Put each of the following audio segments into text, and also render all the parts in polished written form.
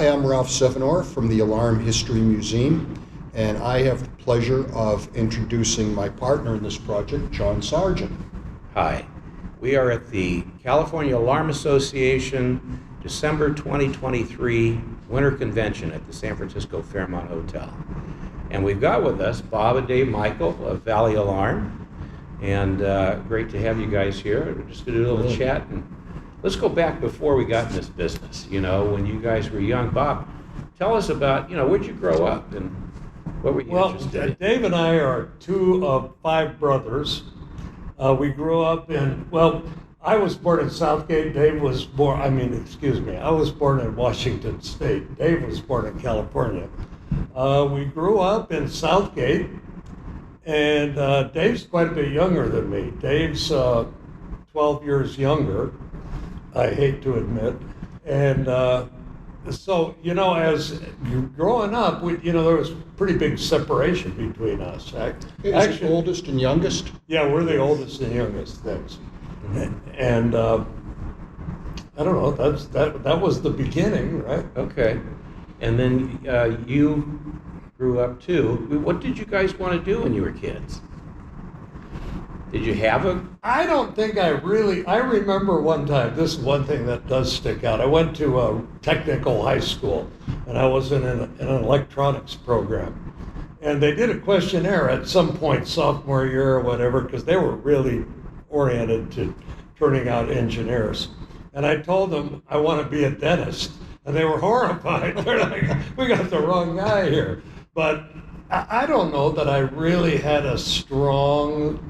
Hi, I'm Ralph Sevinor from the Alarm History Museum, and I have the pleasure of introducing my partner in this project, John Sargent. Hi, we are at the California Alarm Association December 2023 Winter Convention at the San Francisco Fairmont Hotel. And we've got with us Bob and Dave Michael of Valley Alarm, and great to have you guys here. We're just going to do a little chat, and let's go back before we got in this business, when you guys were young. Bob, tell us about, where'd you grow up and what were you interested in? Dave and I are two of five brothers. We grew up I was born in Southgate. I was born in Washington State. Dave was born in California. We grew up in Southgate, and Dave's quite a bit younger than me. Dave's 12 years younger, I hate to admit. And so, as you're growing up, there was pretty big separation between us. Is it oldest and youngest? Yeah, we're the oldest and youngest things. And I don't know, that was the beginning, right? Okay. And then you grew up too. What did you guys want to do when you were kids? Did you have a... I don't think I remember one time, this is one thing that does stick out. I went to a technical high school, and I was in an electronics program. And they did a questionnaire at some point, sophomore year or whatever, because they were really oriented to turning out engineers. And I told them I want to be a dentist. And they were horrified. They're like, we got the wrong guy here. But I don't know that I really had a strong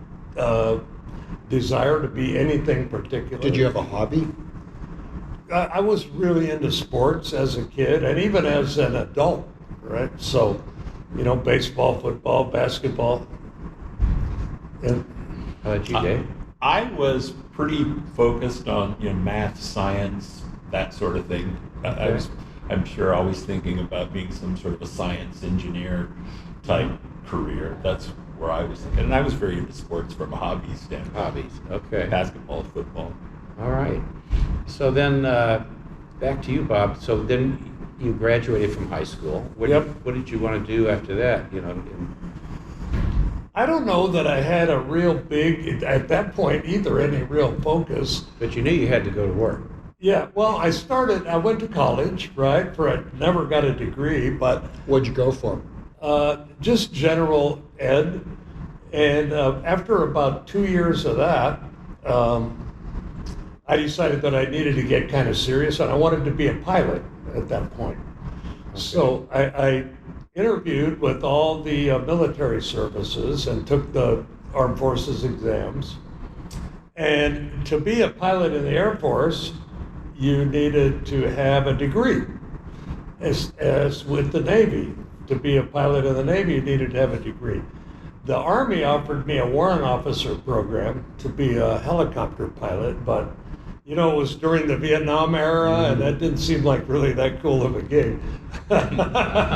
desire to be anything particular. Did you have a hobby? I was really into sports as a kid and even as an adult, right? So, baseball, football, basketball. And how about you, Dave? I was pretty focused on math, science, that sort of thing. Okay. I'm sure always thinking about being some sort of a science engineer type career. That's where I was thinking. And I was very into sports from a hobby standpoint. Hobbies, okay. Basketball, football. All right. So then, back to you, Bob. So then you graduated from high school. What did you want to do after that? I don't know that I had a real big, at that point either, any real focus. But you knew you had to go to work. Yeah, well, I went to college, right? I never got a degree, but... What'd you go for? Just general ed. And after about 2 years of that, I decided that I needed to get kind of serious, and I wanted to be a pilot at that point. Okay. So I interviewed with all the military services and took the Armed Forces exams. And to be a pilot in the Air Force, you needed to have a degree. As with the Navy, to be a pilot in the Navy, you needed to have a degree. The Army offered me a warrant officer program to be a helicopter pilot, but it was during the Vietnam era, and that didn't seem like really that cool of a gig.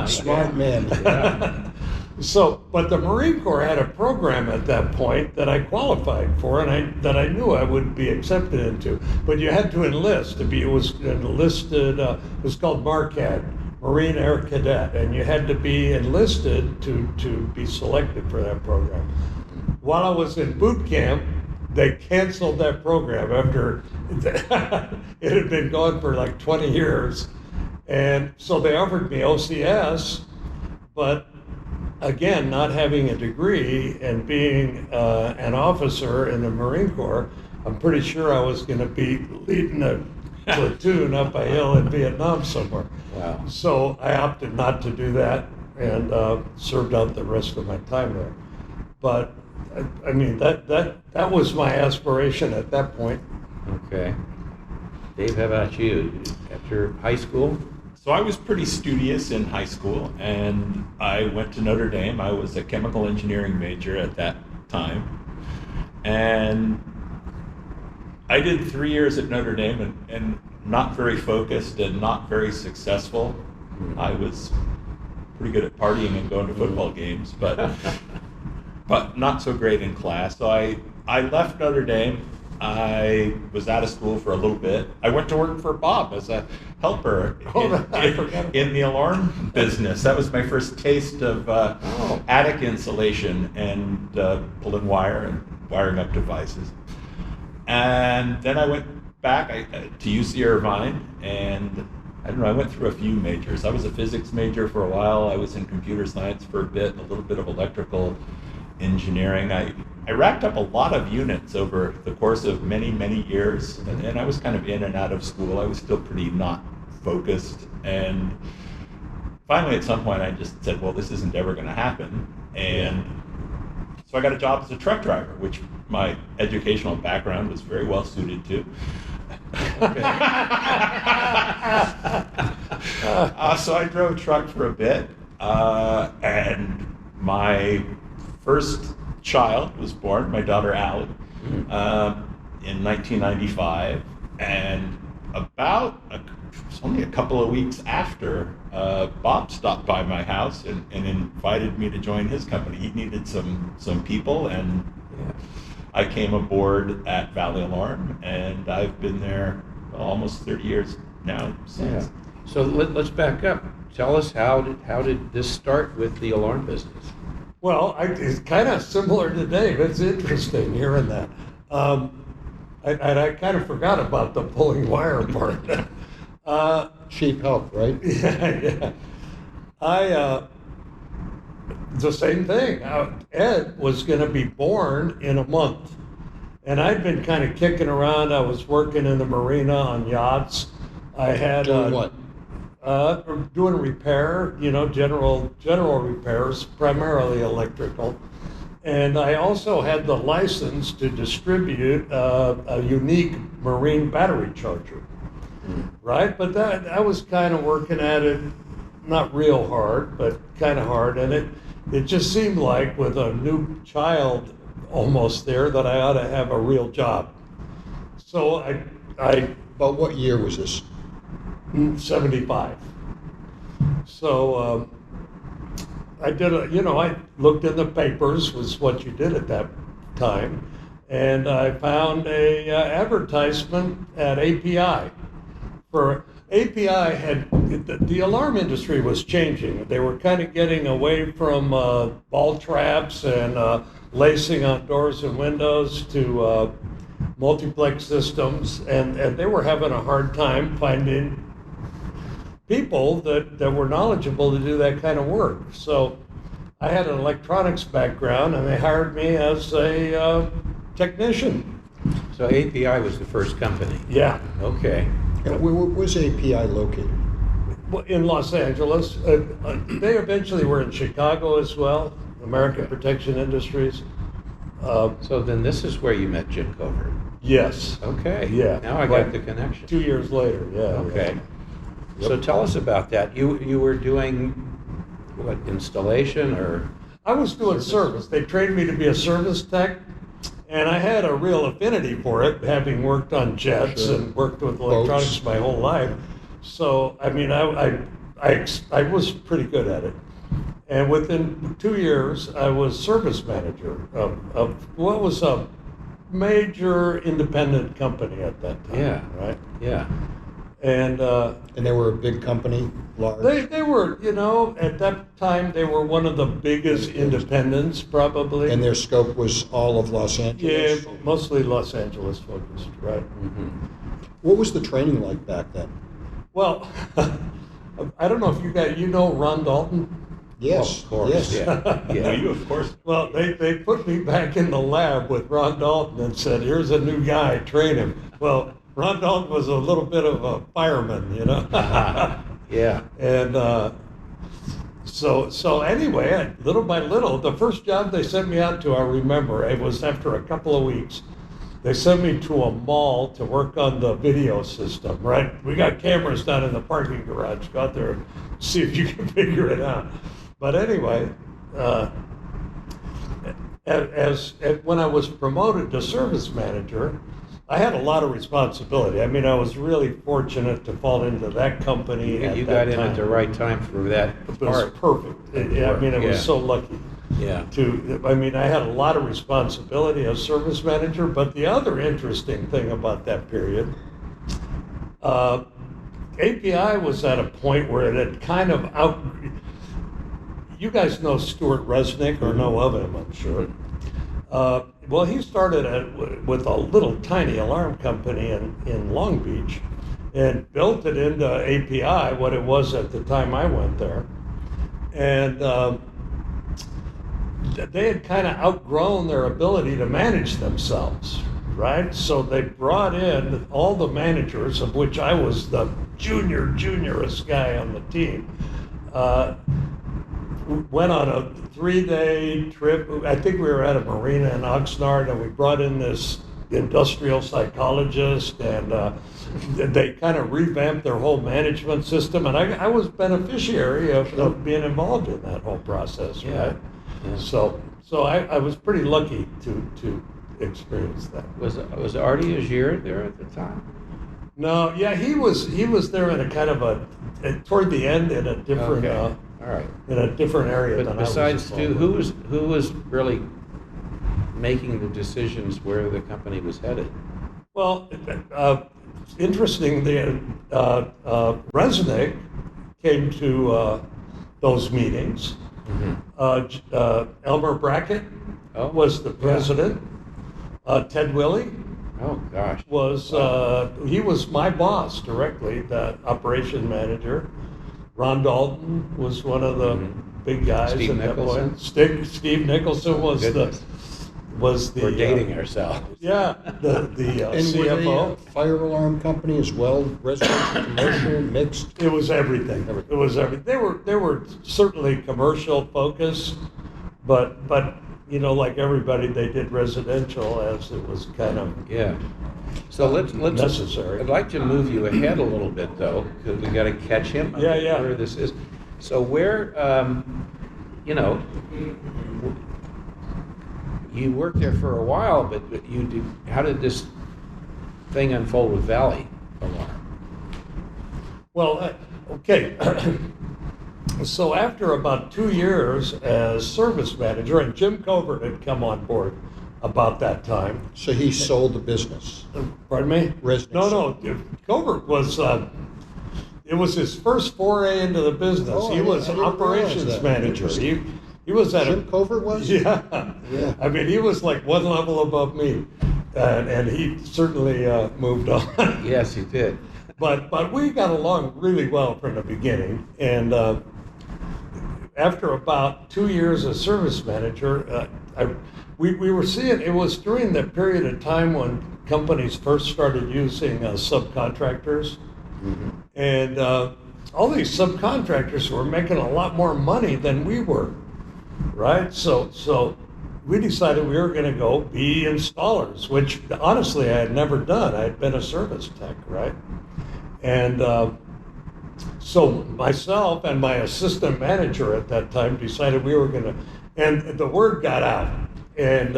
Smart man. Yeah. But the Marine Corps had a program at that point that I qualified for, and that I knew I would be accepted into. But you had to enlist it was enlisted. It was called MARCAD, Marine Air Cadet, and you had to be enlisted to be selected for that program. While I was in boot camp, they canceled that program after it had been gone for like 20 years, and so they offered me OCS, but. Again, not having a degree and being an officer in the Marine Corps, I'm pretty sure I was going to be leading a platoon up a hill in Vietnam somewhere. Wow. So I opted not to do that and served out the rest of my time there. But I mean, that was my aspiration at that point. Okay. Dave, how about you? After high school? So I was pretty studious in high school, and I went to Notre Dame. I was a chemical engineering major at that time. And I did 3 years at Notre Dame and not very focused and not very successful. I was pretty good at partying and going to football games, but not so great in class. So I left Notre Dame I was out of school for a little bit. I went to work for Bob as a helper I forgot about in the alarm business. That was my first taste of attic insulation and pulling wire and wiring up devices. And then I went back to UC Irvine, and I don't know, I went through a few majors. I was a physics major for a while. I was in computer science for a bit, a little bit of electrical engineering. I racked up a lot of units over the course of many, many years, and I was kind of in and out of school. I was still pretty not focused, and finally at some point I just said, well, this isn't ever going to happen, and so I got a job as a truck driver, which my educational background was very well suited to. So I drove truck for a bit, and my first child was born, my daughter Allie, in 1995, and only a couple of weeks after, Bob stopped by my house and invited me to join his company. He needed some people, and I came aboard at Valley Alarm, and I've been there almost 30 years now since. Yeah. So let's back up. Tell us how did this start with the alarm business? Well, it's kind of similar to Dave. It's interesting hearing that. I kind of forgot about the pulling wire part. Cheap help, right? Yeah. The same thing. Ed was going to be born in a month. And I'd been kind of kicking around. I was working in the marina on yachts. I had Doing what? Doing repair, general repairs, primarily electrical. And I also had the license to distribute a unique marine battery charger, right? But I was kind of working at it, not real hard, but kind of hard. And it just seemed like with a new child almost there that I ought to have a real job. So I But what year was this? 75. So I did I looked in the papers, was what you did at that time, and I found a advertisement at API. For API the alarm industry was changing. They were kind of getting away from ball traps and lacing on doors and windows to multiplex systems, and they were having a hard time finding people that were knowledgeable to do that kind of work. So I had an electronics background, and they hired me as a technician. So API was the first company. Yeah. Okay. And where was API located? In Los Angeles. They eventually were in Chicago as well, American Protection Industries. So then this is where you met Jim Covert. Yes. Okay. Yeah. Now I got the connection. 2 years later, yeah. Okay. Yep. So tell us about that. You were doing what, installation or? I was doing service. They trained me to be a service tech, and I had a real affinity for it, having worked on jets Sure. and worked with electronics my whole life. So, I mean, I was pretty good at it. And within 2 years, I was service manager of what was a major independent company at that time. Yeah. Right? Yeah. And And they were a big company, large? they were, at that time, they were one of the biggest independents, probably. And their scope was all of Los Yeah, Angeles? mostly Los Angeles focused, right? Mm-hmm. What was the training like back then? Well, I don't know if you know Ron Dalton? Yes, Of course. yes. Yeah. No, Yeah. you, of course. Well, they put me back in the lab with Ron Dalton and said, here's a new guy, train him. Well, Ron Dalton was a little bit of a fireman, Yeah. And so anyway, little by little, the first job they sent me out to, I remember, it was after a couple of weeks. They sent me to a mall to work on the video system, right? We got cameras down in the parking garage. Go out there and see if you can figure it out. But anyway, when I was promoted to service manager, I had a lot of responsibility. I mean, I was really fortunate to fall into that company. You at got that in time. at the right time for that It was part. perfect. It was Yeah. so lucky. Yeah. I mean, I had a lot of responsibility as service manager, but the other interesting thing about that period, API was at a point where it had kind of you guys know Stuart Resnick or know of him, I'm sure. Well, he started with a little tiny alarm company in Long Beach and built it into API, what it was at the time I went there. And they had kind of outgrown their ability to manage themselves, right? So they brought in all the managers, of which I was the juniorest guy on the team. Went on a 3-day trip. I think we were at a marina in Oxnard, and we brought in this industrial psychologist, and they kind of revamped their whole management system. And I was beneficiary of being involved in that whole process, right? Yeah. So I was pretty lucky to experience that. Was Artie Agier there at the time? No, yeah, he was there in a kind of toward the end in a different. Okay. All right. In a different area But than besides I was. Stu, who was really making the decisions where the company was headed? Well, interesting. Resnick came to those meetings. Mm-hmm. Elmer Brackett Oh, was the president. Ted Willey Oh gosh. was he was my boss directly, the operation manager. Ron Dalton was one of the big guys Steve at that Nicholson? point. Steve Nicholson was Goodness. the We're dating ourselves. yeah the And were they CFO. a fire alarm company as well, residential, commercial, mixed? It was everything. It was everything. They were certainly commercial focused, but you know, like everybody, they did residential as it was kind of Yeah. So let's necessary. I'd like to move you ahead a little bit though, because we got to catch him. Yeah, yeah. Where this is. So where, you know, you worked there for a while, but you did. How did this thing unfold with Valley Alarm? Well, okay. So after about 2 years as service manager, and Jim Covert had come on board about that time. So he sold the business. Pardon me? Resnick No. Covert was. It was his first foray into the business. Oh, He was I didn't operations realize that. manager. Interesting. He was at Jim Covert was? Yeah. Yeah. I mean, he was like one level above me, and he certainly moved on. Yes, you did. But we got along really well from the beginning, and after about 2 years as service manager, we were seeing, it was during the period of time when companies first started using subcontractors, and all these subcontractors were making a lot more money than we were, right? So we decided we were going to go be installers, which honestly I had never done. I had been a service tech, right? And so myself and my assistant manager at that time decided we were going to, and the word got out. And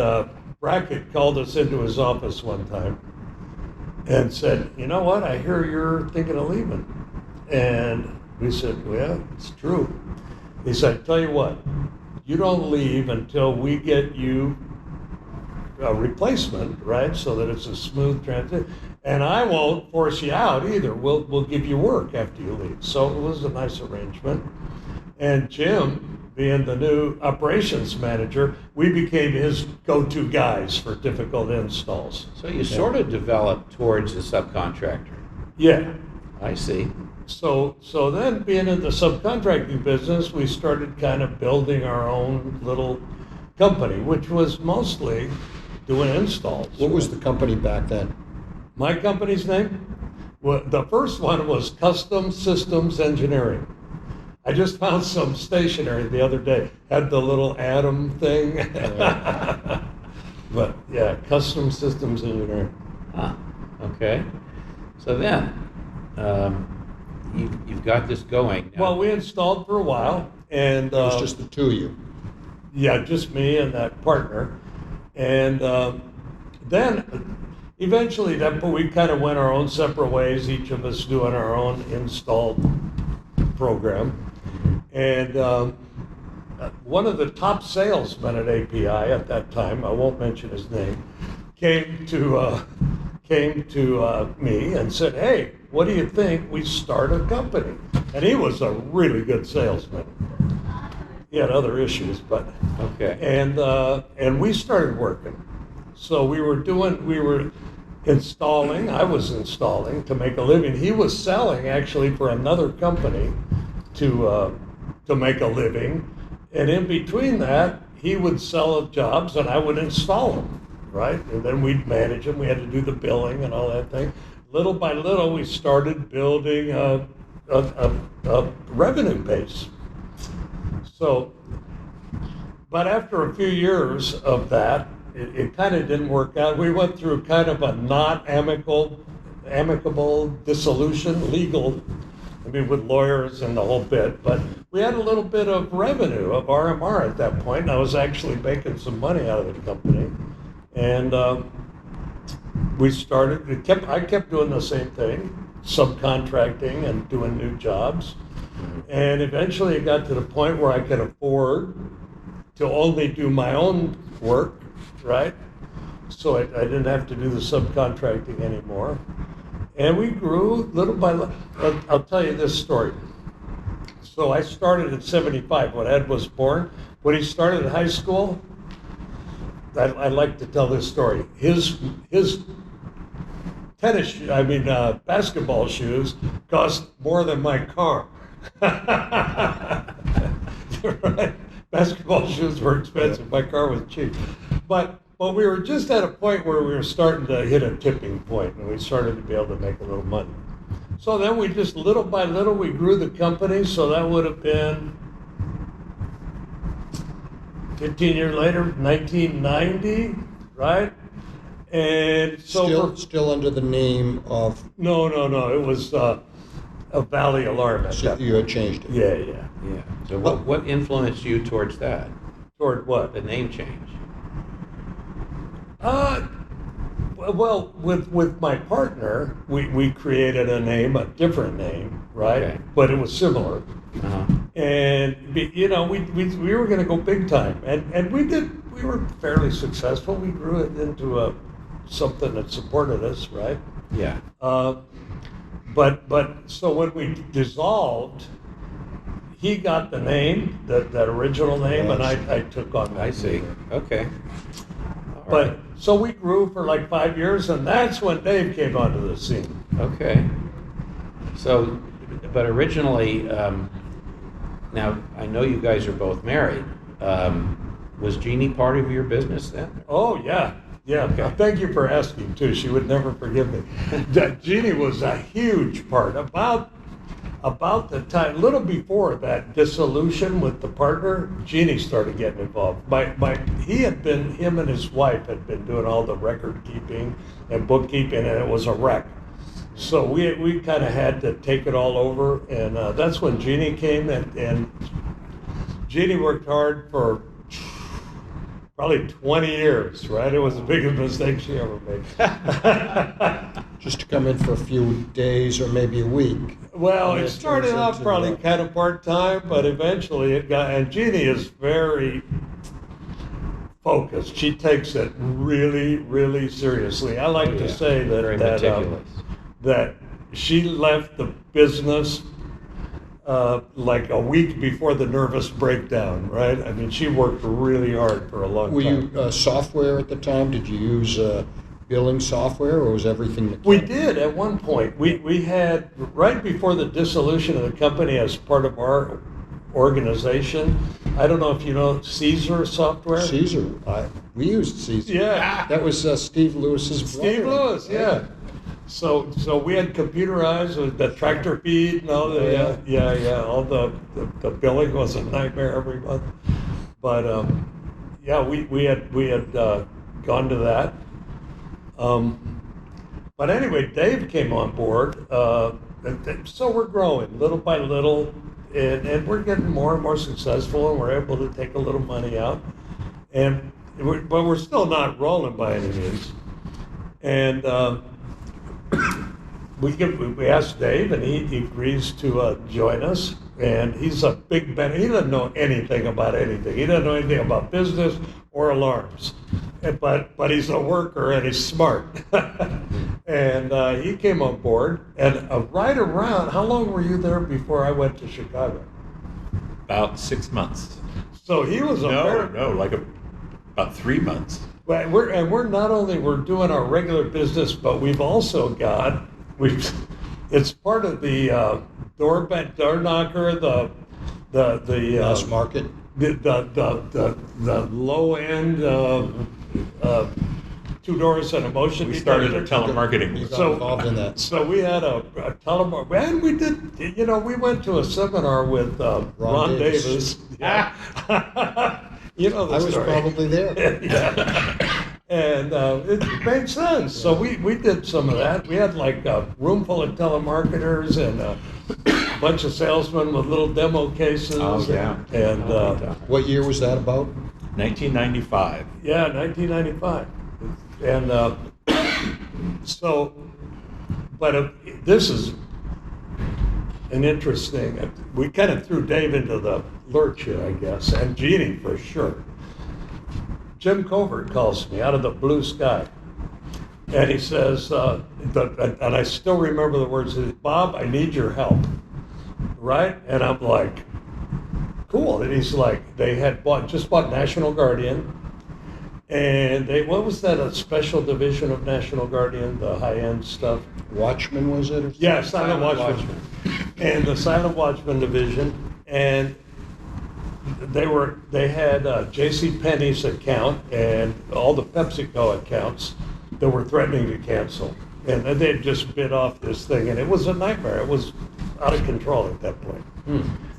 Brackett called us into his office one time and said, "You know what? I hear you're thinking of leaving." And we said, "Well, yeah, it's true." He said, "Tell you what, you don't leave until we get you a replacement, right? So that it's a smooth transition. And I won't force you out either. We'll give you work after you leave." So it was a nice arrangement. And Jim, being the new operations manager, we became his go-to guys for difficult installs. So you sort of developed towards a subcontractor. Yeah. I see. So then being in the subcontracting business, we started kind of building our own little company, which was mostly doing installs. What was the company back then? My company's name? Well, the first one was Custom Systems Engineering. I just found some stationery the other day. Had the little atom thing. But yeah, Custom Systems Engineering. Huh. Okay. So then, you've got this going. Now. Well, we installed for a while, and It was just the two of you. yeah, just me and that partner. And then eventually we kind of went our own separate ways, each of us doing our own install program. And one of the top salesmen at API at that time, I won't mention his name, came to me and said, "Hey, what do you think we start a company?" And he was a really good salesman. He had other issues, but Okay. and we started working. So we were installing. I was installing to make a living. He was selling actually for another company to make a living. And in between that, he would sell jobs and I would install them, right? And then we'd manage them. We had to do the billing and all that thing. Little by little, we started building a revenue base. So, but after a few years of that, it kind of didn't work out. We went through kind of a not amicable dissolution, legal, I mean, with lawyers and the whole bit, but we had a little bit of revenue of RMR at that point, and I was actually making some money out of the company. And we started, I kept doing the same thing, subcontracting and doing new jobs. And eventually it got to the point where I could afford to only do my own work, right? So I didn't have to do the subcontracting anymore. And we grew little by little. I'll tell you this story. So I started at 75 when Ed was born. When he started high school, I like to tell this story. His basketball shoes cost more than my car. Right? Basketball shoes were expensive. My car was cheap. But we were just at a point where we were starting to hit a tipping point, and we started to be able to make a little money. So then we just, little by little, we grew the company. So that would have been 15 years later, 1990, right? And so Still under the name of, no. It was a Valley Alarm. so you had changed it. Yeah. Yeah. So what influenced you towards that? Toward what? The name change? Well, with my partner, we created a different name, right? Okay. But it was similar. Uh-huh. And we were going to go big time, and we did. We were fairly successful. We grew it into something that supported us, right? Yeah. But so when we dissolved, he got the name, that original name, and I took on that. I see. Okay. All But right. so we grew for like 5 years, and that's when Dave came onto the scene. Okay. So, but originally, now I know you guys are both married. Was Jeannie part of your business then? Oh yeah. Okay. Thank you for asking too. She would never forgive me. Jeannie was a huge part. About the time, a little before that dissolution with the partner, Jeannie started getting involved. Him and his wife had been doing all the record keeping and bookkeeping, and it was a wreck. So we kind of had to take it all over, and that's when Jeannie came, and Jeannie worked hard for probably 20 years, right? It was the biggest mistake she ever made. Just to come in for a few days or maybe a week. Well, And it it started turns off into, probably kind of part-time, but eventually it got, and Jeannie is very focused. She takes it really, really seriously. I like Oh, to yeah. say Very meticulous. that she left the business like a week before the nervous breakdown, right? I mean, she worked really hard for a long Were time. you software at the time? Did you use billing software, or was everything mechanical? We did at one point. We had, right before the dissolution of the company as part of our organization, I don't know if you know Caesar software. Caesar. We used Caesar. Yeah. That was Steve Lewis's brother. Steve Lewis, yeah. So we had computerized with the tractor feed and all the all the billing was a nightmare every month. But we had gone to that. But anyway, Dave came on board. So we're growing little by little, and we're getting more and more successful, and we're able to take a little money out, but we're still not rolling by any means. And we asked Dave, and he agrees to join us. And he's a big Ben. He doesn't know anything about anything. He doesn't know anything about business or alarms. But he's a worker and he's smart. And he came on board. And right around, how long were you there before I went to Chicago? About 6 months. So he was About 3 months. Well, we're not only we're doing our regular business, but we've also got it's part of the door knocker, the Mass market. the low end 2 doors and a motion We started a detector. telemarketing. You got involved in that. So we had a telemarketing, and we did. We went to a seminar with Ron Davis. Yeah. You know the I was story. probably there. Yeah. And it made sense. So we did some of that. We had like a room full of telemarketers and a bunch of salesmen with little demo cases. Oh, yeah. And What year was that about? 1995. yeah, 1995. And so, but this is an interesting, we kind of threw Dave into the lurch here, I guess, and Jeannie for sure. Jim Covert calls me out of the blue sky. And he says, and I still remember the words, Bob, I need your help. Right? And I'm like, cool. And he's like, they had just bought National Guardian. And what was that, a special division of National Guardian, the high-end stuff? Watchman, was it? Or Yeah, Silent Watchman. And the Silent Watchman division. And they had J.C. Penney's account and all the PepsiCo accounts that were threatening to cancel. And then they just bid off this thing, and it was a nightmare. It was out of control at that point.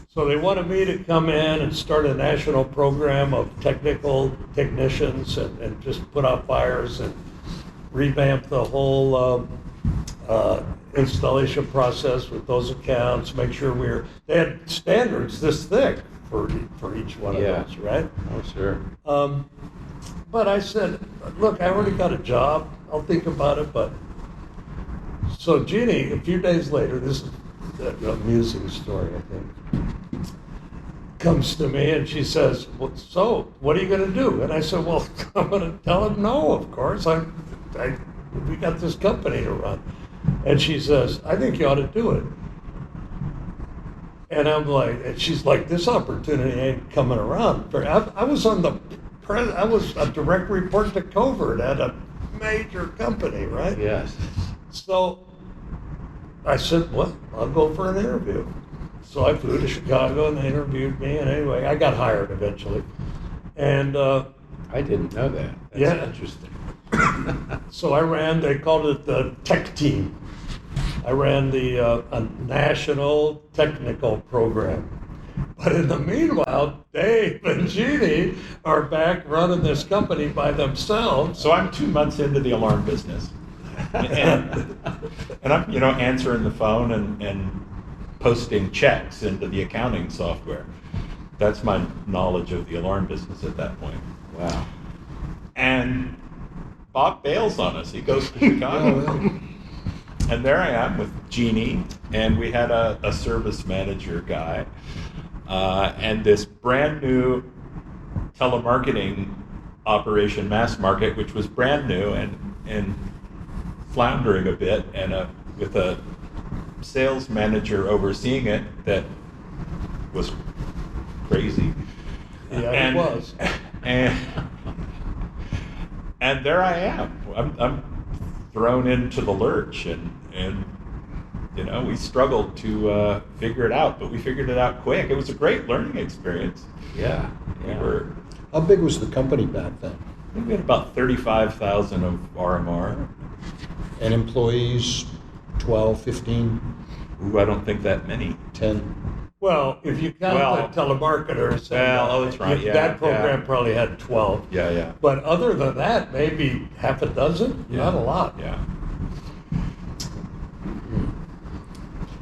So they wanted me to come in and start a national program of technical technicians and just put out fires and revamp the whole installation process with those accounts, make sure they had standards this thick for each one of those, right? Oh, sure. But I said, look, I already got a job. I'll think about it. But so Jeannie, a few days later, this is an amusing story, I think, comes to me and she says, well, so what are you going to do? And I said, well, I'm going to tell him no, of course. We got this company to run. And she says, I think you ought to do it. And I'm like, and she's like, this opportunity ain't coming around. I was a direct report to Covert at a major company, right? Yes. So I said, well, I'll go for an interview. So I flew to Chicago and they interviewed me. And anyway, I got hired eventually. And I didn't know that. That's Yeah. interesting. so they called it the tech team. I ran a national technical program. But in the meanwhile, Dave and Jeannie are back running this company by themselves. So I'm 2 months into the alarm business. And I'm, answering the phone and posting checks into the accounting software. That's my knowledge of the alarm business at that point. Wow. And Bob bails on us. He goes to Chicago. Oh, really? And there I am with Jeannie, and we had a service manager guy, and this brand new telemarketing operation, Mass Market, which was brand new and floundering a bit, and with a sales manager overseeing it that was crazy. Yeah, it was. And there I am. I'm thrown into the lurch, and we struggled to figure it out, but we figured it out quick. It was a great learning experience. Yeah. How big was the company back then? I think we had about 35,000 of RMR. And employees, 12, 15, Ooh, I don't think that many. 10? Well, if you count the telemarketers, That's right. Yeah, that program probably had 12. Yeah. But other than that, maybe half a dozen. Yeah. Not a lot. Yeah.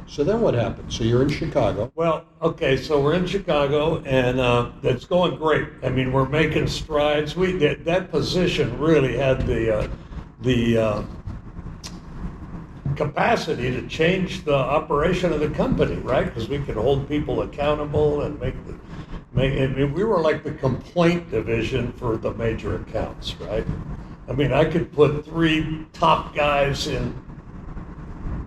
So then what happened? So you're in Chicago. Well, okay, so we're in Chicago, and it's going great. I mean, we're making strides. That position really had the capacity to change the operation of the company, right? Because we could hold people accountable and we were like the complaint division for the major accounts, right? I mean, I could put 3 top guys in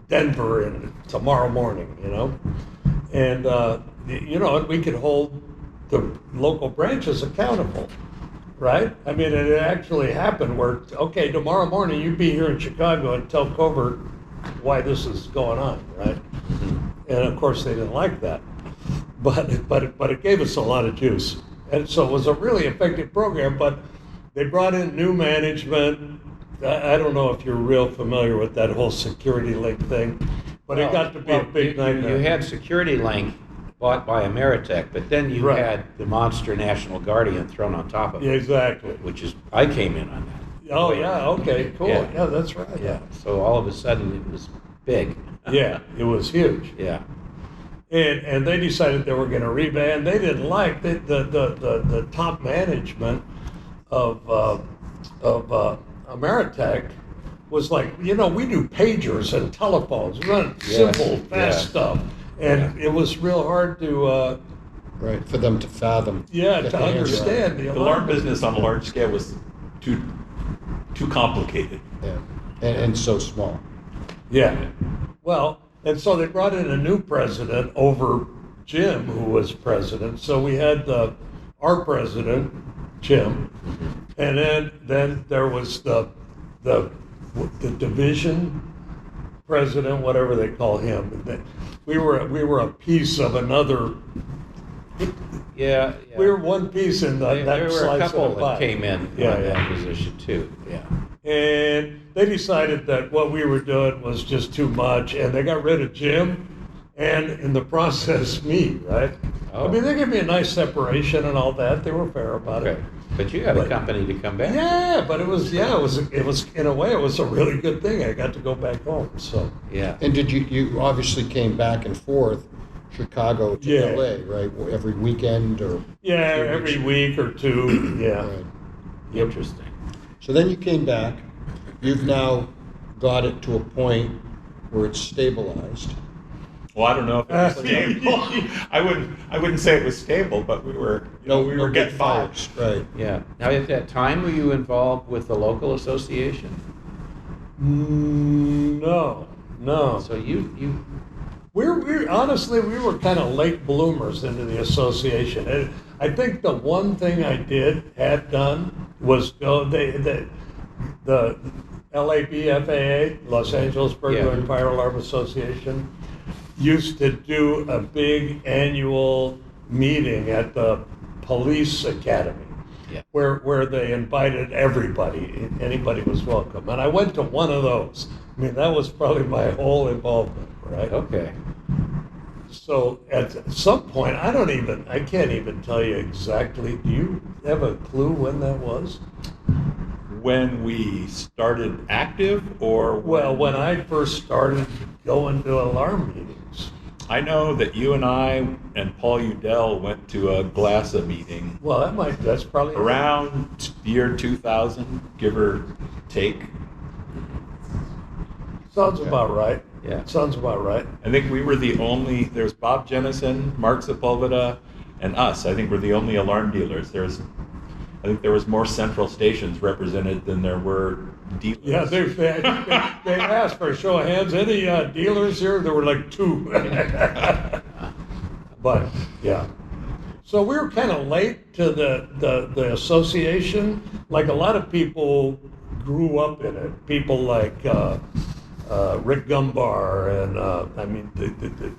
Denver tomorrow morning, and we could hold the local branches accountable, right? I mean, it actually happened where, okay, tomorrow morning you be here in Chicago and tell Covert why this is going on, right? And of course they didn't like that, but it gave us a lot of juice, and so it was a really effective program. But they brought in new management. I don't know if you're real familiar with that whole security link thing, but it got to be a big nightmare. You had Security Link bought by Ameritech, but then you had the monster National Guardian thrown on top of it. Yeah, exactly. Which is, I came in on that. Oh, yeah, okay, cool. Yeah. Yeah, that's right. Yeah. So all of a sudden it was big. Yeah, it was huge. Yeah. And they decided they were going to reband. They didn't like the top management of Ameritech was like, we do pagers and telephones, run simple, fast stuff. And it was real hard to... Right, for them to fathom. Yeah, get to their hands understand around. the The alarm business on a large scale was too complicated. Yeah, and so small. Yeah. Well, and so they brought in a new president over Jim, who was president. So we had our president, Jim, and then there was the division president, whatever they call him. We were a piece of another. Yeah. We were one piece in that There were slice a couple of the pie. that came in on that position too. Yeah. And they decided that what we were doing was just too much, and they got rid of Jim, and in the process, me, right? Oh. I mean, they gave me a nice separation and all that. They were fair about Okay. it. But you had a company to come back. Yeah, but it was in a way, it was a really good thing. I got to go back home, so. Yeah. And did you obviously came back and forth, Chicago to Yeah. LA, right? Every weekend or? Yeah, every week or two, yeah. Right. Interesting. So then you came back. You've now got it to a point where it's stabilized. Well, I don't know if it was stable. I wouldn't say it was stable, but we were No getting big by. fires, right? Yeah. Now, at that time, were you involved with the local association? No. So you We're honestly, we were kind of late bloomers into the association. And I think the one thing I had done was go, the LABFAA, Los Angeles Burglar and Fire Alarm Association, used to do a big annual meeting at the police academy. Yeah. Where they invited everybody, anybody was welcome. And I went to one of those. I mean, that was probably my whole involvement, right? Okay. So at some point, I can't even tell you exactly. Do you have a clue when that was? When we started active, or Well, when I first started going to alarm meetings. I know that you and I and Paul Udell went to a GLASA meeting Well, that's probably around the year 2000, give or take. Sounds about right. Yeah. Sounds about right. I think we were the only, there's Bob Jennison, Mark Sepulveda, and us. I think we're the only alarm dealers. I think there was more central stations represented than there were dealers. Yeah, they asked for a show of hands. Any dealers here? There were like 2. But yeah, so we were kind of late to the association. Like a lot of people grew up in it. People like Rick Gumbar and I mean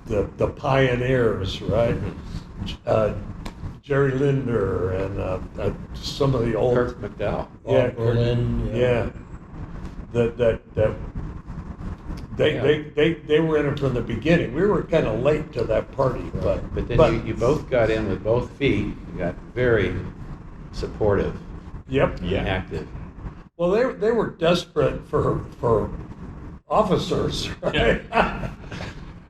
the pioneers, right? Jerry Linder and some of the old Kirk McDowell. yeah, Berlin, yeah. They were in it from the beginning. We were kind of late to that party, but then you both got in with both feet. You got very supportive yep. and Yeah. active. Well, they were desperate for officers, right?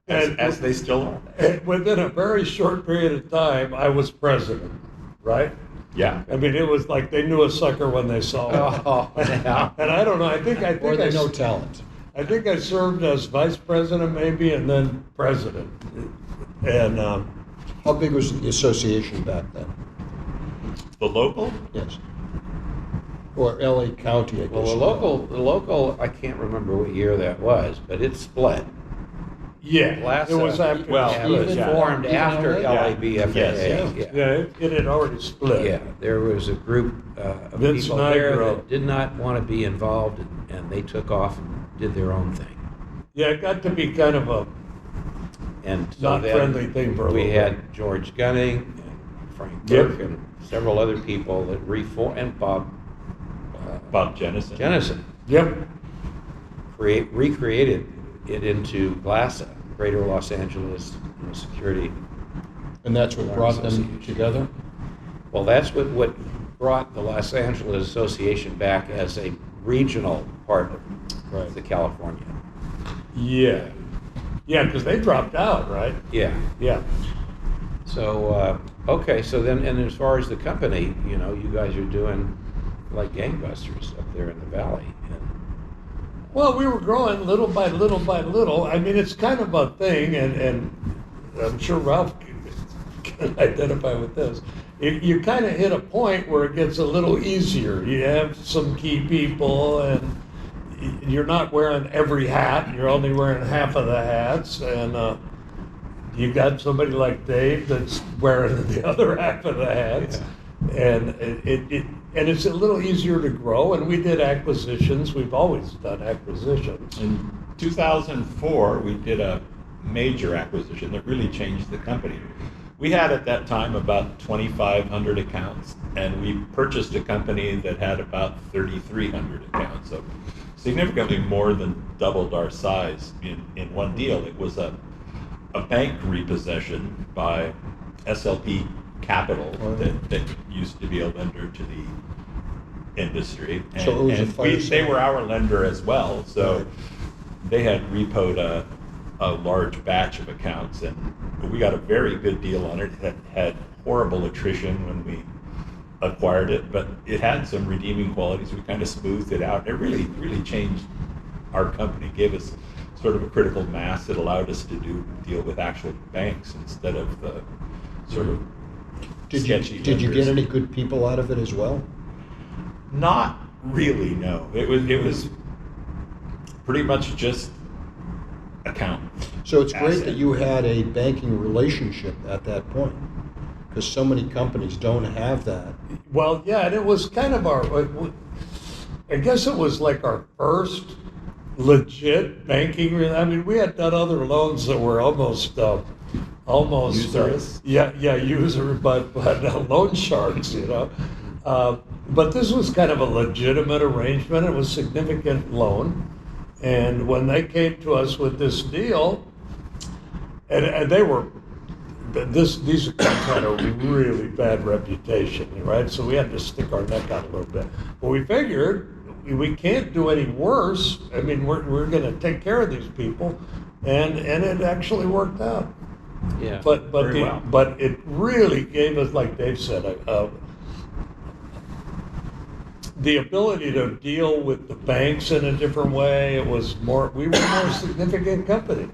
As they still are. And within a very short period of time, I was president, right? Yeah. I mean, it was like they knew a sucker when they saw one. Oh, yeah. And I don't know. I think Or they I know talent. I think I served as vice president maybe, and then president. And How big was the association back then? The local? Yes. Or LA County, I guess. Well, the local, I can't remember what year that was, but it split. yeah, Last, it was after well, It was Even- formed even after LA? LABFAA. Yes, Yeah. yeah, it had already split. Yeah, there was a group of Vince people there Nigro. that did not want to be involved, and they took off and did their own thing. Yeah, it got to be kind of a And so not then friendly thing for a we little had bit. George Gunning and Frank Yep. Burke and several other people that reformed, and Bob Bob Jennison. Jennison Yep. recreated it into GLASA, Greater Los Angeles Security. And that's what brought them together? Well, that's what brought the Los Angeles Association back as a regional partner Right. to California. Yeah. Yeah, because they dropped out, right? Yeah. Yeah. So, okay, so then, and as far as the company, you know, you guys are doing like gangbusters up there in the valley. And Well, we were growing little by little by little. I mean, it's kind of a thing, and I'm sure Ralph can identify with this. You kind of hit a point where it gets a little easier. You have some key people, and you're not wearing every hat. You're only wearing half of the hats, and you got somebody like Dave that's wearing the other half of the hats. And and it's a little easier to grow, and we did acquisitions. We've always done acquisitions. In 2004, we did a major acquisition that really changed the company. We had at that time about 2,500 accounts, and we purchased a company that had about 3,300 accounts, so significantly more than doubled our size in one deal. It was a bank repossession by SLP Capital that used to be a lender to the industry. And, So it was a and fire they sale. were our lender as well, so Right. they had repoed a large batch of accounts, and we got a very good deal on it. It had horrible attrition when we acquired it, but it had some redeeming qualities. We kind of smoothed it out. It really, really changed our company, gave us sort of a critical mass that allowed us to deal with actual banks instead of the sort of sketchy Did you get lenders. any good people out of it as well? Not really, no. It was pretty much just account. So it's great asset. that you had a banking relationship at that point, because so many companies don't have that. Well, yeah, and it was kind of I guess it was like our first legit banking. I mean, we had done other loans that were almost Usurious? user, but loan sharks, you know. But this was kind of a legitimate arrangement. It was a significant loan, and when they came to us with this deal, and they were. These accounts had a really bad reputation, right? So we had to stick our neck out a little bit. But we figured we can't do any worse. I mean, we're going to take care of these people, and it actually worked out. yeah. But Very well. but it really gave us, like Dave said, the ability to deal with the banks in a different way. It was more. We were a more significant company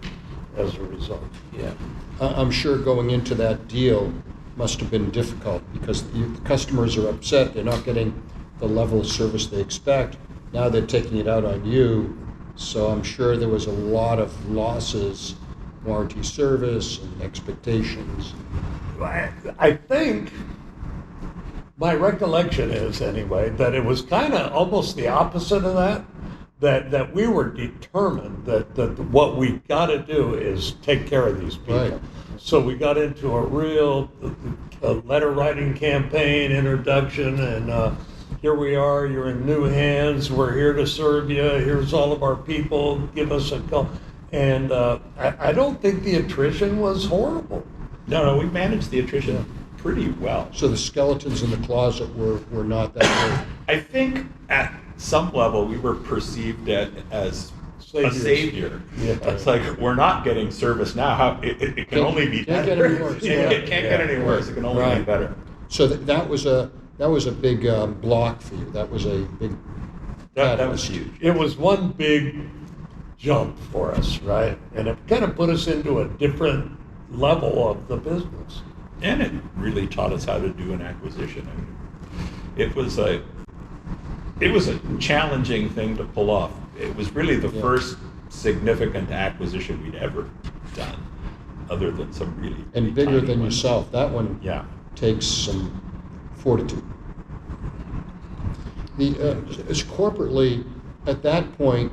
as a result. Yeah. I'm sure going into that deal must have been difficult, because the customers are upset. They're not getting the level of service they expect. Now they're taking it out on you. So I'm sure there was a lot of losses, warranty service and expectations. I think my recollection is, anyway, that it was kind of almost the opposite of that. That we were determined that what we got to do is take care of these people. Right. So we got into a real letter writing campaign, introduction, and here we are. You're in new hands. We're here to serve you. Here's all of our people. Give us a call. And I don't think the attrition was horrible. No, we managed the attrition pretty well. So the skeletons in the closet were not that I think at some level we were perceived as a Saviors. savior. Yeah. It's like, we're not getting service now. How it can Can't- only be can't better. get any worse. It can't get any worse. It can only be Right. better. So that was a big block for you. That was a big That catalyst. was huge. It was one big jump for us, right? And it kind of put us into a different level of the business. And it really taught us how to do an acquisition. I mean, it was a challenging thing to pull off. It was really the first significant acquisition we'd ever done, other than some really And bigger tiny than ones. yourself. That one Yeah. takes some fortitude. As corporately, at that point,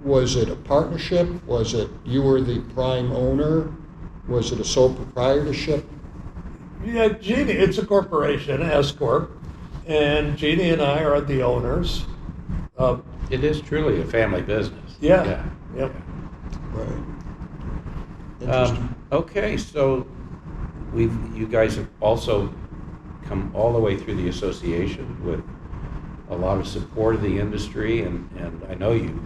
was it a partnership? Was it you were the prime owner? Was it a sole proprietorship? Yeah, Jeannie, it's a corporation, S Corp, and Jeannie and I are the owners. It is truly a family business. Yeah. Yep. Right. Interesting. Okay, so you guys have also come all the way through the association with a lot of support of the industry, and I know you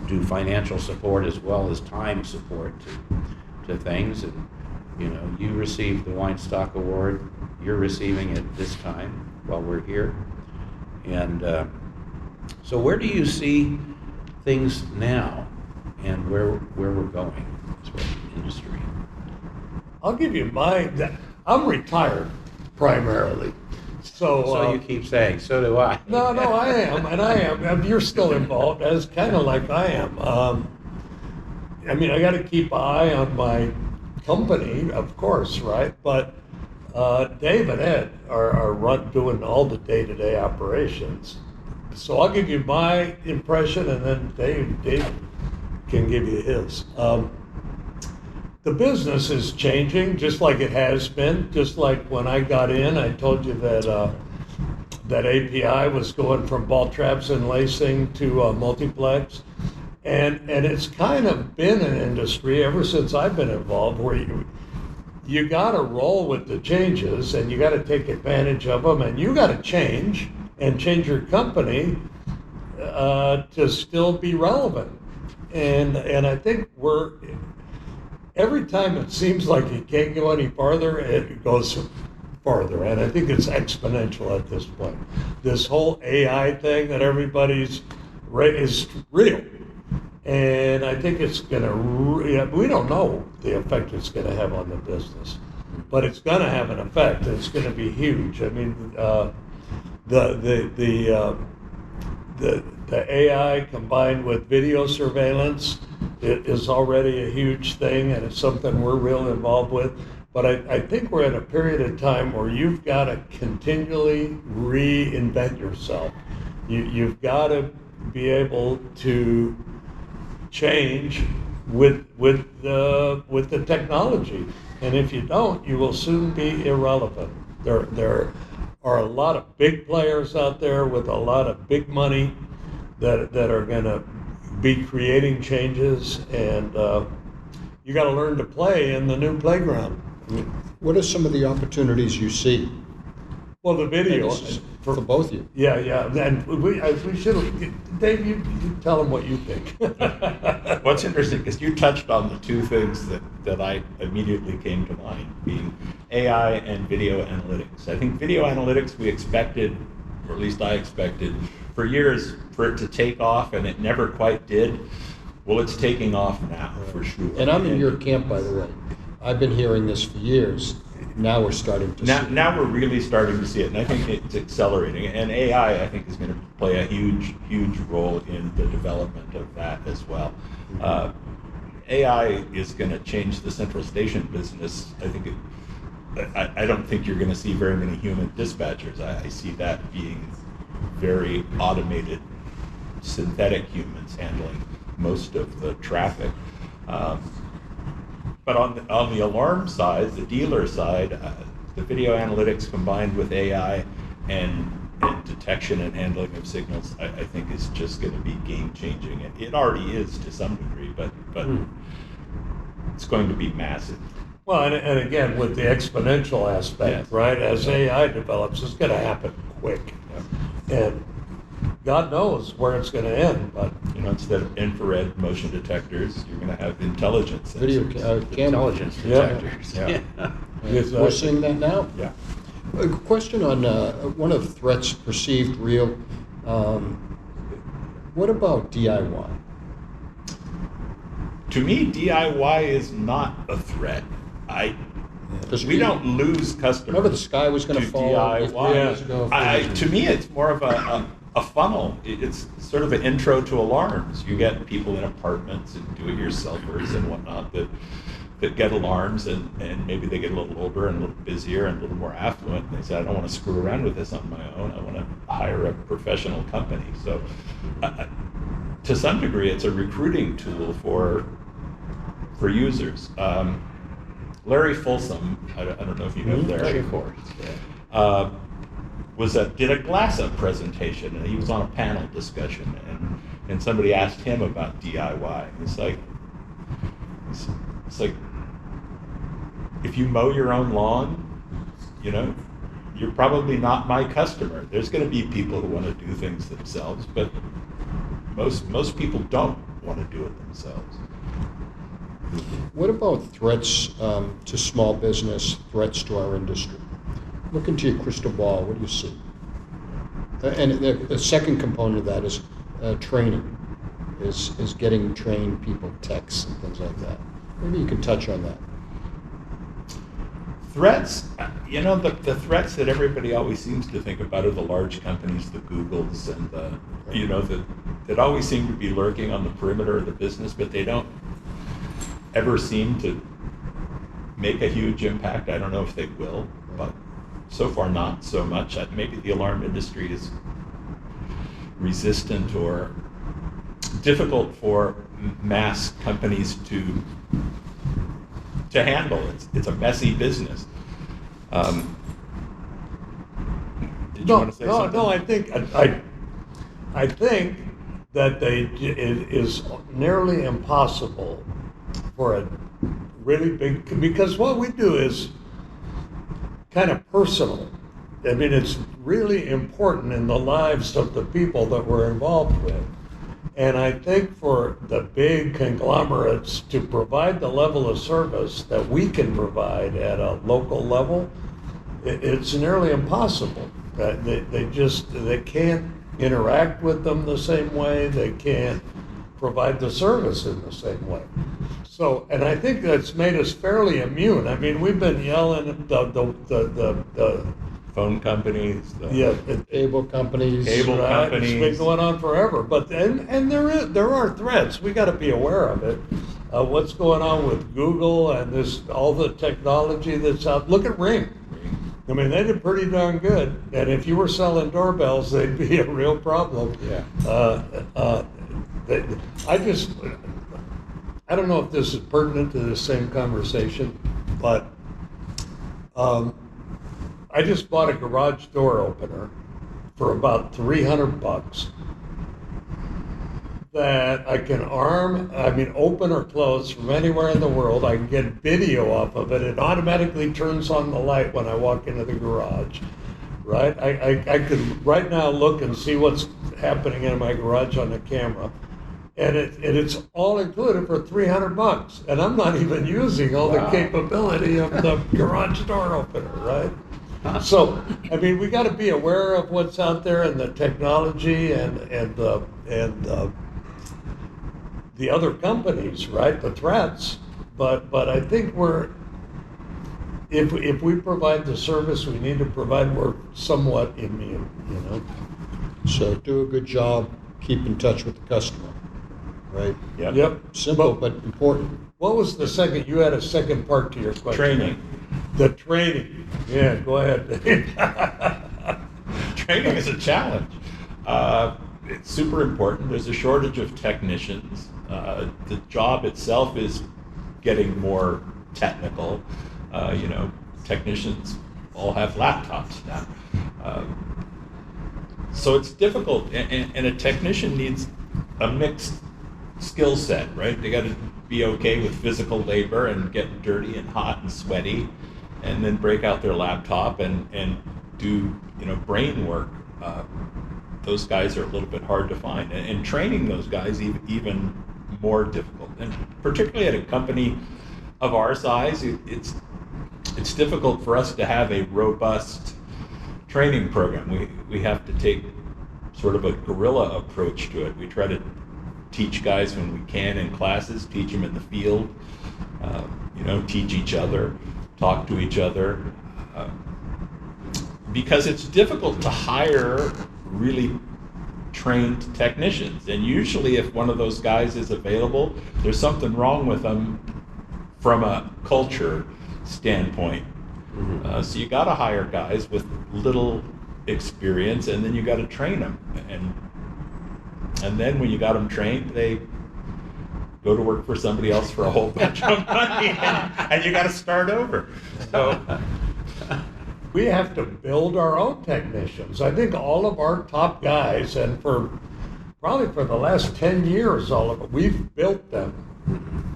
do financial support as well as time support to things, and you received the Weinstock Award. You're receiving it this time while we're here, and so where do you see things now, and where we're going as far as the industry? I'll give you mine. I'm retired primarily. So you keep saying, so do I. No, I am. You're still involved, as kind of like I am. I mean, I got to keep an eye on my company, of course, right? But Dave and Ed are doing all the day-to-day operations. So I'll give you my impression, and then Dave can give you his. The business is changing, just like it has been. Just like when I got in, I told you that that API was going from ball traps and lacing to multiplex, and it's kind of been an industry ever since I've been involved where you got to roll with the changes, and you got to take advantage of them, and you got to change your company to still be relevant. And I think every time it seems like it can't go any farther, it goes farther. And I think it's exponential at this point. This whole AI thing that everybody's is real. And I think it's going to, we don't know the effect it's going to have on the business, but it's going to have an effect. It's going to be huge. I mean, the AI combined with video surveillance is already a huge thing, and it's something we're real involved with. But I think we're in a period of time where you've got to continually reinvent yourself. You've got to be able to change with the technology, and if you don't, you will soon be irrelevant. There are a lot of big players out there with a lot of big money that are going to be creating changes, and you got to learn to play in the new playground. What are some of the opportunities you see? Well, the video. And this is for both of you. Yeah, and we should have, Dave, you tell them what you think. What's interesting is you touched on the two things that I immediately came to mind, being AI and video analytics. I think video analytics we expected, or at least I expected, for years for it to take off, and it never quite did. Well, it's taking off now, for sure. And I'm in your camp, by the way. I've been hearing this for years. Now we're starting to see it. Now we're really starting to see it, and I think it's accelerating. And AI, I think, is going to play a huge, huge role in the development of that as well. AI is going to change the central station business. I think I don't think you're going to see very many human dispatchers. I see that being very automated, synthetic humans handling most of the traffic. But on the alarm side, the dealer side, the video analytics combined with AI and detection and handling of signals, I think is just going to be game changing. It already is to some degree, but it's going to be massive. Well, and again, with the exponential aspect, Yes. right? As AI develops, it's going to happen quick. And God knows where it's going to end, but Instead of infrared motion detectors, you're going to have intelligence Video sensors. camera. Intelligence Yeah. detectors. We're seeing that now. Yeah. A question on one of the threats perceived real. What about DIY? to me, DIY is not a threat. We don't lose customers. Remember the sky was going to fall DIY. 3 years ago? 4 years ago. To me, it's more of a funnel. It's sort of an intro to alarms. You get people in apartments and do-it-yourselfers and whatnot that get alarms, and maybe they get a little older and a little busier and a little more affluent. And they say, I don't want to screw around with this on my own. I want to hire a professional company. So to some degree, it's a recruiting tool for users. Larry Folsom, I don't know if you know Larry, of course, did a glass up presentation, and he was on a panel discussion, and somebody asked him about DIY. It's like if you mow your own lawn, you're probably not my customer. There's going to be people who want to do things themselves, but most people don't want to do it themselves. What about threats to small business, threats to our industry? Look into your crystal ball. What do you see? And the second component of that is training, is getting trained people, techs and things like that. Maybe you can touch on that. Threats, the threats that everybody always seems to think about are the large companies, the Googles, and that always seem to be lurking on the perimeter of the business, but they don't ever seem to make a huge impact. I don't know if they will, but so far not so much. Maybe the alarm industry is resistant or difficult for mass companies to handle. It's a messy business. Did you want to say something? No. I think that it is nearly impossible for a really big, because what we do is kind of personal. I mean, it's really important in the lives of the people that we're involved with. And I think for the big conglomerates to provide the level of service that we can provide at a local level, it's nearly impossible. They can't interact with them the same way. They can't provide the service in the same way. So, and I think that's made us fairly immune. I mean, we've been yelling at the phone companies, cable companies. Cable companies. It's been going on forever. But and there are threats. We got to be aware of it. What's going on with Google and all the technology that's out? Look at Ring. I mean, they did pretty darn good. And if you were selling doorbells, they'd be a real problem. Yeah. I don't know if this is pertinent to the same conversation, but I just bought a garage door opener for about $300 that I can open or close from anywhere in the world. I can get video off of it. It automatically turns on the light when I walk into the garage, right? I could right now look and see what's happening in my garage on the camera. And it's all included for $300, and I'm not even using all the capability of the garage door opener, right? So, I mean, we got to be aware of what's out there and the technology and the other companies, right? The threats, but I think if we provide the service we need to provide, we're somewhat immune, So do a good job. Keep in touch with the customer. Right. Yep. Simple but important. What was the second? You had a second part to your question. Training. The training. Yeah, go ahead. Training is a challenge. It's super important. There's a shortage of technicians. The job itself is getting more technical. Technicians all have laptops now. So it's difficult, and a technician needs a mixed skill set, right? They got to be okay with physical labor and get dirty and hot and sweaty, and then break out their laptop and do brain work. Those guys are a little bit hard to find, and training those guys even more difficult. And particularly at a company of our size, it's difficult for us to have a robust training program. We have to take sort of a guerrilla approach to it. We try to teach guys when we can in classes, teach them in the field, teach each other, talk to each other. Because it's difficult to hire really trained technicians. And usually if one of those guys is available, there's something wrong with them from a culture standpoint. So you got to hire guys with little experience, and then you got to train them. And then when you got them trained, they go to work for somebody else for a whole bunch of money, and you got to start over. So we have to build our own technicians. I think all of our top guys, and probably for the last 10 years, all of it, we've built them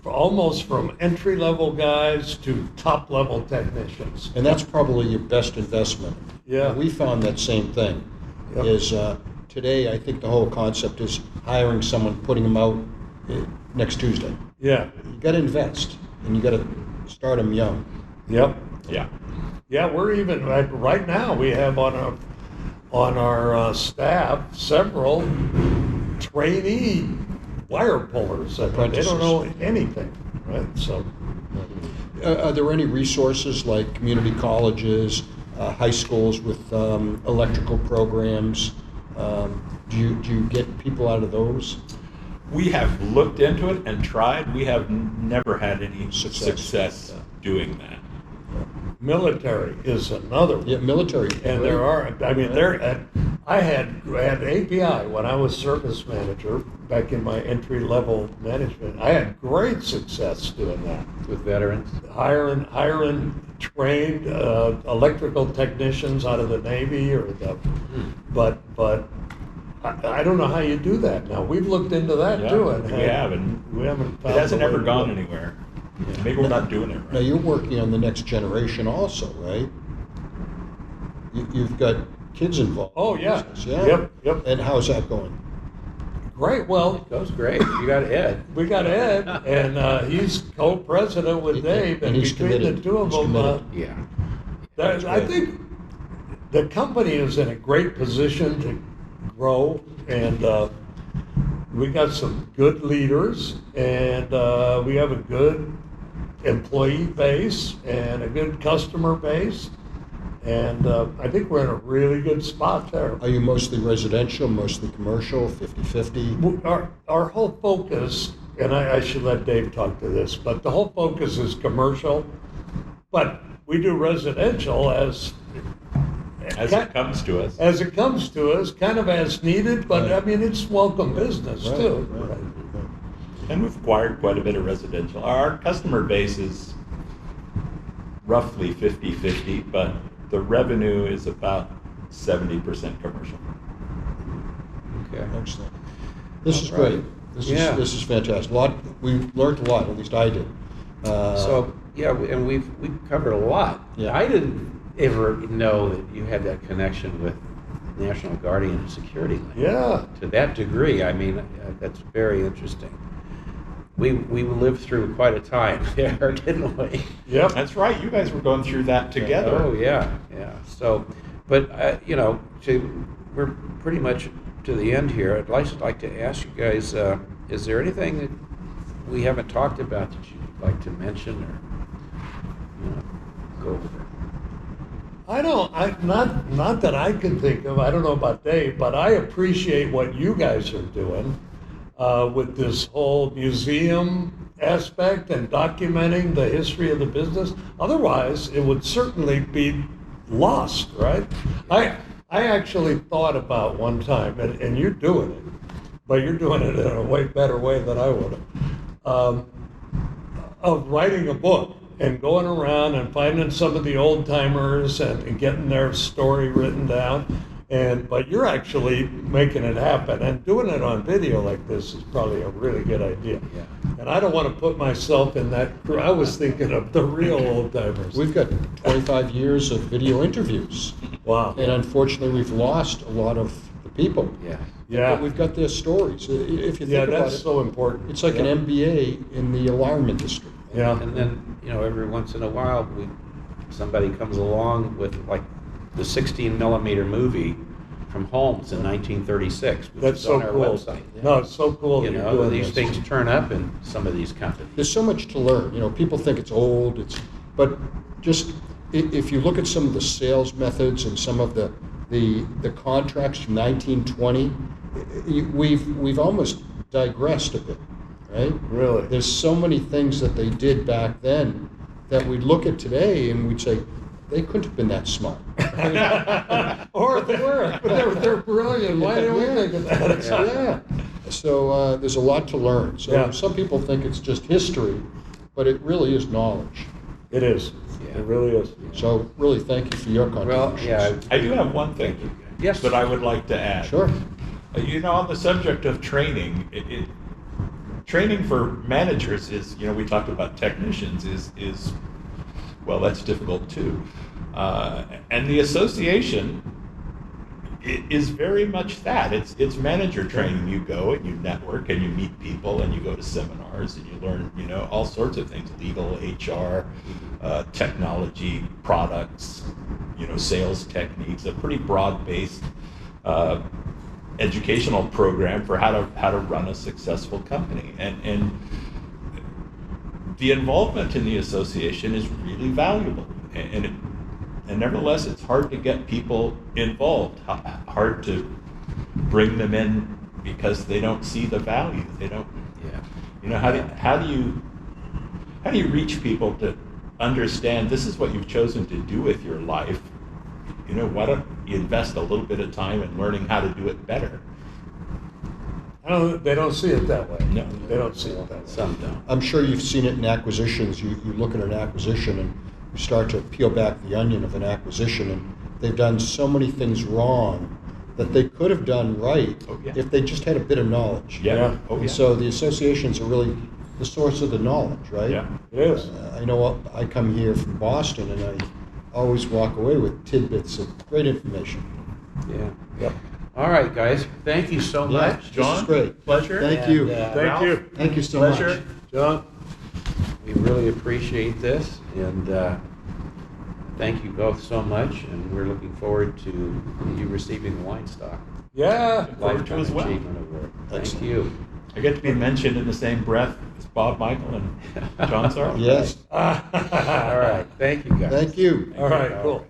almost from entry-level guys to top-level technicians. And that's probably your best investment. Yeah. We found that same thing. Yep. Is today, I think the whole concept is hiring someone, putting them out next Tuesday. Yeah. You got to invest, and you got to start them young. Yep. yeah. Yeah, we're even right now. We have on our staff several trainee wire pullers. I mean, they don't know anything, right? So, Are there any resources like community colleges, high schools with electrical programs? Do you get people out of those? We have looked into it and tried. We have never had any success doing that. military is another one. Yeah, military. And there are, I mean, I had API when I was service manager back in my entry level management. I had great success doing that. With veterans? Hiring trained electrical technicians out of the Navy but I don't know how you do that now. We've looked into that too. And we haven't. We haven't. It hasn't ever gone anywhere. Maybe we're not doing it right. Now you're working on the next generation also, right? You've got kids involved. Oh in yeah. business, yeah. Yep. And how's that going? Great. Well, It goes great. You got Ed. we got Ed, and he's co-president with Dave, And and he's between committed. the two of He's them, committed. Yeah. I think the company is in a great position to grow, and we got some good leaders, and we have a good employee base and a good customer base, and I think we're in a really good spot there. Are you mostly residential, mostly commercial, 50-50? Our whole focus, and I should let Dave talk to this, but the whole focus is commercial, but we do residential as it comes to us. as it comes to us, kind of as needed, but I mean, it's welcome business too. Right. And we've acquired quite a bit of residential. Our customer base is roughly 50-50, but the revenue is about 70% commercial. Okay. Excellent. This is All right. great. Yeah. This is fantastic. We learned a lot, at least I did. So, yeah, and we've covered a lot. Yeah. I didn't ever know that you had that connection with National Guardian and Security Link. Yeah, To that degree, I mean, that's very interesting. We lived through quite a time there, didn't we? yep. That's right. You guys were going through that together. Oh, yeah. So, but, we're pretty much to the end here. I'd like to ask you guys, is there anything that we haven't talked about that you'd like to mention or go over? Not that I can think of. I don't know about Dave, but I appreciate what you guys are doing with this whole museum aspect and documenting the history of the business. Otherwise, it would certainly be lost, right? I actually thought about one time, and you're doing it, but you're doing it in a way better way than I would have, of writing a book and going around and finding some of the old timers and getting their story written down. But you're actually making it happen, and doing it on video like this is probably a really good idea. Yeah. And I don't want to put myself in that crew. I was thinking of the real old timers. We've got 25 years of video interviews, Wow. and unfortunately, we've lost a lot of the people. Yeah. Yeah. But we've got their stories. If you Yeah, think about that's it, so important. it's like Yeah. an MBA in the alarm industry. Yeah. And then, every once in a while, somebody comes along with like the 16 millimeter movie from homes in 1936, which That's is so on our cool. website. No, it's so cool. You that you're know, doing these this. things turn up in some of these companies. There's so much to learn. You know, people think it's old, but just if you look at some of the sales methods and some of the contracts from 1920, we've almost digressed a bit, right? Really? There's so many things that they did back then that we look at today and we'd say they couldn't have been that smart. Or if they were, but they're brilliant. Why didn't we think of that? Yeah. So there's a lot to learn. So Yeah. some people think it's just history, but it really is knowledge. It is. Yeah. It really is. So really, thank you for your Well, contributions. yeah. I do have one thing Yes. that I would like to add. Sure. You know, on the subject of training, training for managers is, you know, we talked about technicians, is well, that's difficult too. And the association is very much that. It's manager training. You go and you network and you meet people and you go to seminars and you learn, you know, all sorts of things, legal, HR, technology, products, you know, sales techniques, a pretty broad-based educational program for how to run a successful company. And the involvement in the association is really valuable. And nevertheless, it's hard to get people involved, hard to bring them in because they don't see the value. They don't, Yeah. you know, how do you reach people to understand this is what you've chosen to do with your life? You know, why don't you invest a little bit of time in learning how to do it better? They don't see it that way. No. They don't see it that way. Some don't. I'm sure you've seen it in acquisitions. You look at an acquisition and you start to peel back the onion of an acquisition, and they've done so many things wrong that they could have done right Oh, yeah. if they just had a bit of knowledge. Yeah. Oh, And yeah. so the associations are really the source of the knowledge, right? Yeah. It is. I know I come here from Boston and I always walk away with tidbits of great information. Yeah. Yep. All right, guys. Thank you so Yeah. much. This is great. Pleasure. Thank you. And, Thank Ralph? you, Thank you so Pleasure. much. John. We really appreciate this, and thank you both so much. And we're looking forward to you receiving the Wine Stock Yeah. Forward to Lifetime as well. Achievement Award. Thank Excellent. you. I get to be mentioned in the same breath as Bob Michael and John Sargent. Yes. All right. Thank you, guys. Thank you. All right, cool.